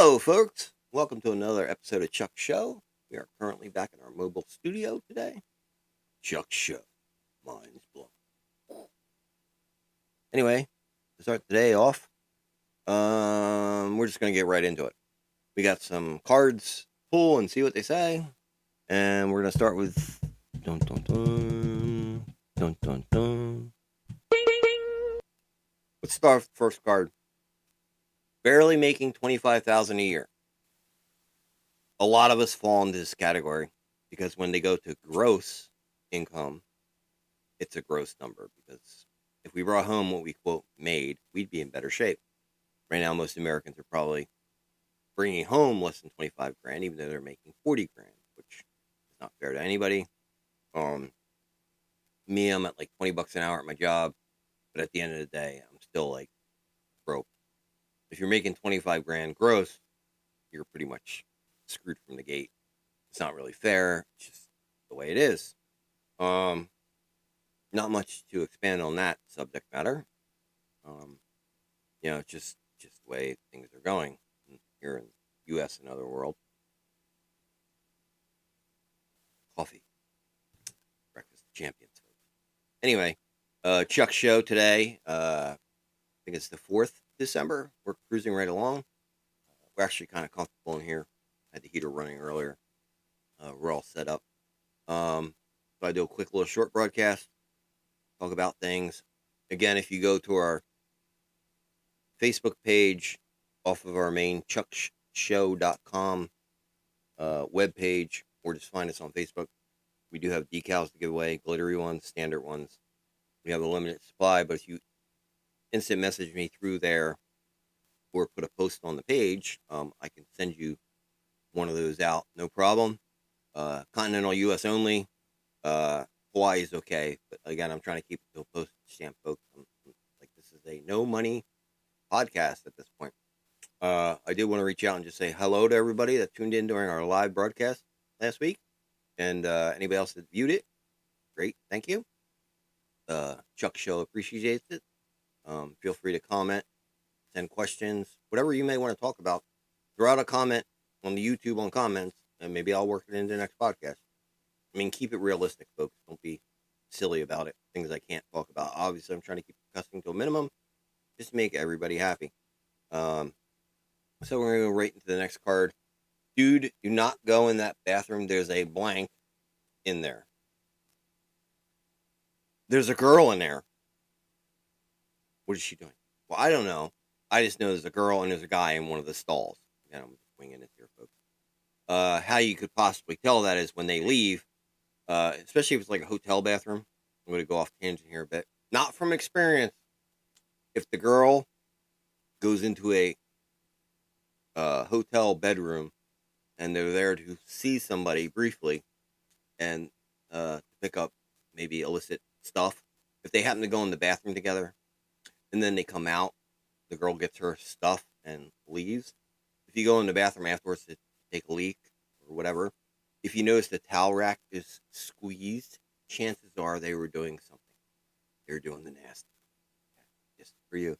Hello, folks. Welcome to another episode of Chuck Show. We are currently back in our mobile studio today. Chuck Show. Mind's blown. Anyway, to start the day off, we're just going to get right into it. We got some cards to pull and see what they say. And we're going to start with... Dun, dun, dun. Dun, dun, dun. Let's start with the first card. Barely making $25,000 a year. A lot of us fall into this category because when they go to gross income, it's a gross number, because if we brought home what we quote made, we'd be in better shape. Right now, most Americans are probably bringing home less than 25 grand, even though they're making 40 grand, which is not fair to anybody. Me, I'm at like 20 bucks an hour at my job, but at the end of the day, I'm still like broke. If you're making 25 grand gross, you're pretty much screwed from the gate. It's not really fair. It's just the way it is. Not much to expand on that subject matter. Just the way things are going here in the U.S. and other world. Coffee. Breakfast of champions, folks. Anyway, Chuck Show today. I think it's the 4th December. We're cruising right along. We're actually kind of comfortable in here. I had the heater running earlier. We're all set up. So I do a quick little short broadcast, talk about things. Again, if you go to our Facebook page off of our main ChucksShow.com webpage, or just find us on Facebook, we do have decals to give away, glittery ones, standard ones. We have a limited supply, but if you instant message me through there or put a post on the page, I can send you one of those out, no problem. Continental U.S. only. Hawaii is okay, but again, I'm trying to keep it to a postage stamp, folks. Like, this is a no money podcast at this point. I did want to reach out and just say hello to everybody that tuned in during our live broadcast last week, and anybody else that viewed it, great, thank you. Chuck Show appreciates it. Feel free to comment, send questions, whatever you may want to talk about. Throw out a comment on the YouTube on comments, and maybe I'll work it into the next podcast. I mean, keep it realistic, folks. Don't be silly about it. Things I can't talk about. Obviously, I'm trying to keep cussing to a minimum, just to make everybody happy. So we're going to go right into the next card. Dude, do not go in that bathroom. There's a blank in there. There's a girl in there. What is she doing? Well, I don't know. I just know there's a girl and there's a guy in one of the stalls. Again, I'm just winging it here, folks. How you could possibly tell that is when they leave, especially if it's like a hotel bathroom. I'm going to go off tangent here a bit. Not from experience. If the girl goes into a hotel bedroom and they're there to see somebody briefly and pick up maybe illicit stuff, if they happen to go in the bathroom together and then they come out, the girl gets her stuff and leaves. If you go in the bathroom afterwards to take a leak or whatever, if you notice the towel rack is squeezed, chances are they were doing something. They were doing the nasty. Just for you.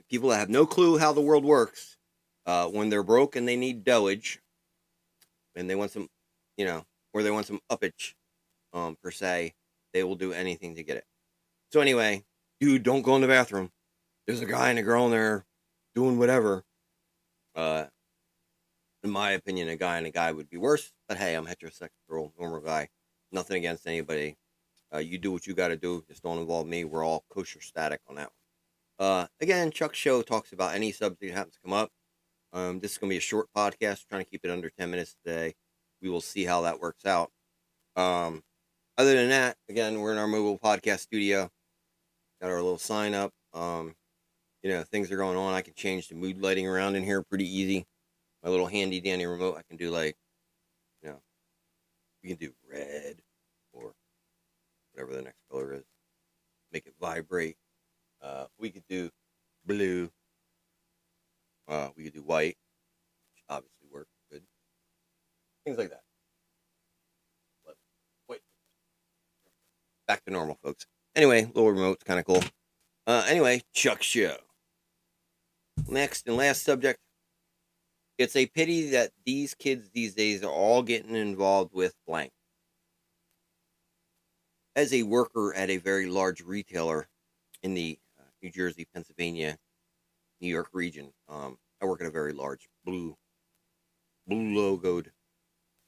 People that have no clue how the world works, when they're broke and they need dougage, and they want some, or they want some uppage, per se, they will do anything to get it. So anyway, dude, don't go in the bathroom. There's a guy and a girl in there doing whatever. In my opinion, a guy and a guy would be worse. But hey, I'm heterosexual, normal guy. Nothing against anybody. You do what you got to do. Just don't involve me. We're all kosher static on that one. Again, Chuck's Show talks about any subject that happens to come up. This is going to be a short podcast. Trying to keep it under 10 minutes today. We will see how that works out. Other than that, again, we're in our mobile podcast studio. Got our little sign up. Things are going on. I can change the mood lighting around in here pretty easy. My little handy dandy remote, I can do we can do red or whatever the next color is. Make it vibrate. We could do blue. We could do white, which obviously works good. Things like that. But wait. Back to normal, folks. Anyway, little remote's kind of cool. Anyway, Chuck Show. Next and last subject. It's a pity that these kids these days are all getting involved with blank. As a worker at a very large retailer in the New Jersey, Pennsylvania, New York region, I work at a very large blue logoed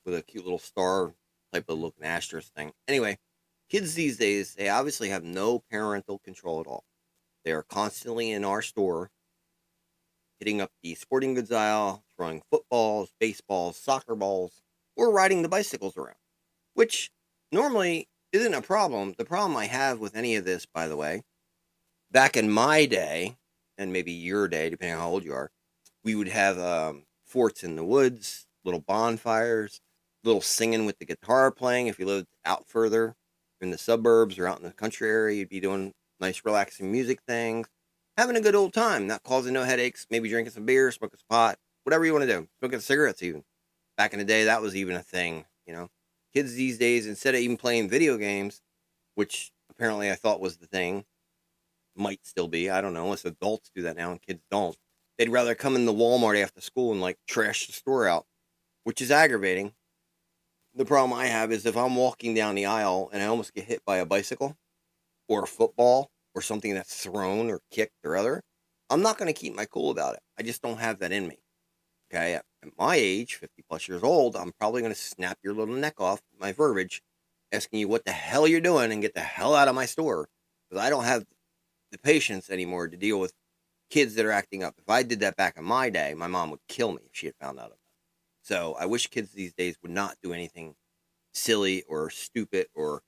with a cute little star type of looking asterisk thing. Anyway, kids these days, they obviously have no parental control at all. They are constantly in our store, hitting up the sporting goods aisle, throwing footballs, baseballs, soccer balls, or riding the bicycles around, which normally isn't a problem. The problem I have with any of this, by the way, back in my day, and maybe your day, depending on how old you are, we would have forts in the woods, little bonfires, little singing with the guitar playing. If you lived out further in the suburbs or out in the country area, you'd be doing nice, relaxing music things, having a good old time, not causing no headaches, maybe drinking some beer, smoking some pot, whatever you want to do, smoking cigarettes even. Back in the day, that was even a thing, you know. Kids these days, instead of even playing video games, which apparently I thought was the thing, might still be. I don't know, unless adults do that now and kids don't. They'd rather come in the Walmart after school and like trash the store out, which is aggravating. The problem I have is if I'm walking down the aisle and I almost get hit by a bicycle or a football or something that's thrown or kicked or other, I'm not going to keep my cool about it. I just don't have that in me. Okay. At my age, 50 plus years old, I'm probably going to snap your little neck off with my verbiage, asking you what the hell you're doing and get the hell out of my store. Because I don't have the patience anymore to deal with kids that are acting up. If I did that back in my day, my mom would kill me if she had found out about it. So I wish kids these days would not do anything silly or stupid or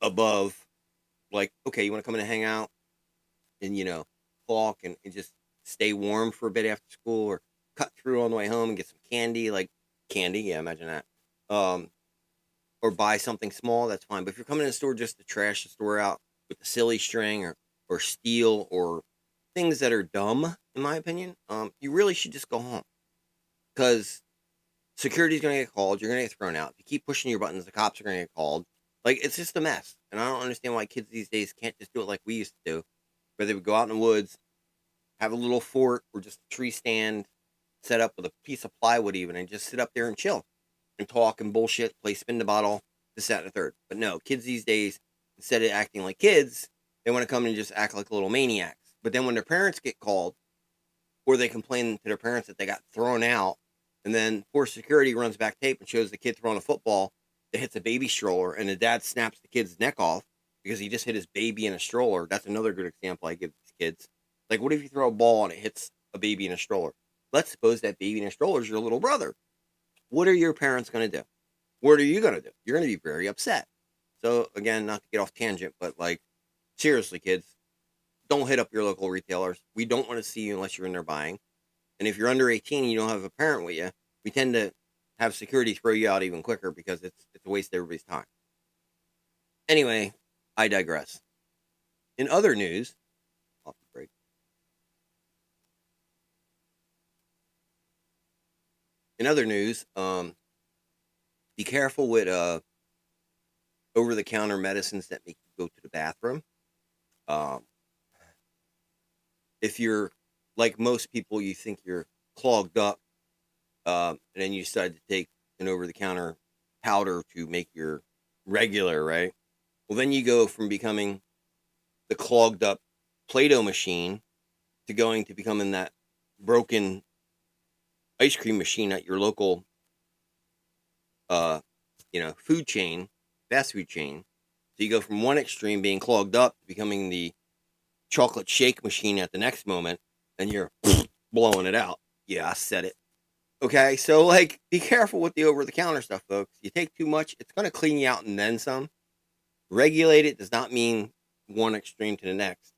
above. Like, okay, you want to come in and hang out and, talk and just stay warm for a bit after school, or cut through on the way home and get some candy, like candy. Yeah, imagine that. Um, or buy something small, that's fine. But if you're coming in the store just to trash the store out with the silly string or steal or things that are dumb, in my opinion, you really should just go home, because security's going to get called. You're going to get thrown out. If you keep pushing your buttons, the cops are going to get called. Like, it's just a mess. And I don't understand why kids these days can't just do it like we used to do, where they would go out in the woods, have a little fort or just a tree stand set up with a piece of plywood even, and just sit up there and chill and talk and bullshit, play spin the bottle, this, that, and the third. But no, kids these days, instead of acting like kids, they want to come and just act like little maniacs. But then when their parents get called, or they complain to their parents that they got thrown out, and then poor security runs back tape and shows the kid throwing a football that hits a baby stroller, and the dad snaps the kid's neck off because he just hit his baby in a stroller. That's another good example I give these kids. Like, what if you throw a ball and it hits a baby in a stroller? Let's suppose that baby in a stroller is your little brother. What are your parents going to do? What are you going to do? You're going to be very upset. So, again, not to get off tangent, but like, seriously, kids, don't hit up your local retailers. We don't want to see you unless you're in there buying. And if you're under 18 and you don't have a parent with you, we tend to have security throw you out even quicker because it's a waste of everybody's time. Anyway, I digress. In other news, coffee break. In other news, be careful with over-the-counter medicines that make you go to the bathroom. Um, if you're like most people, you think you're clogged up, and then you decide to take an over-the-counter powder to make your regular, right? Well, then you go from becoming the clogged up Play-Doh machine to going to becoming that broken ice cream machine at your local, uh, food chain, fast food chain. So you go from one extreme, being clogged up, to becoming the chocolate shake machine at the next moment, and you're blowing it out. Yeah, I said it. Okay, so like, be careful with the over-the-counter stuff, folks. You take too much, it's going to clean you out and then some. Regulate it does not mean one extreme to the next.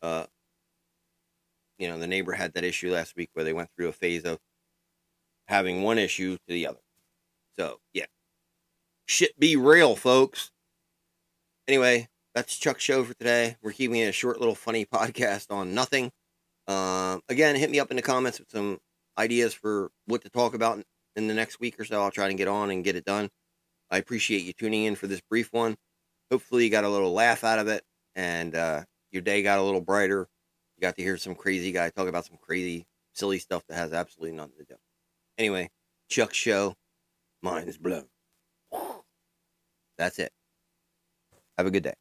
Uh, the neighbor had that issue last week where they went through a phase of having one issue to the other. So, yeah. Shit be real, folks. Anyway, that's Chuck's show for today. We're keeping it a short little funny podcast on nothing. Again, hit me up in the comments with some ideas for what to talk about in the next week or so. I'll try to get on and get it done. I appreciate you tuning in for this brief one. Hopefully you got a little laugh out of it, and your day got a little brighter. You got to hear some crazy guy talk about some crazy, silly stuff that has absolutely nothing to do. Anyway, Chuck Show, mind is blown. That's it. Have a good day.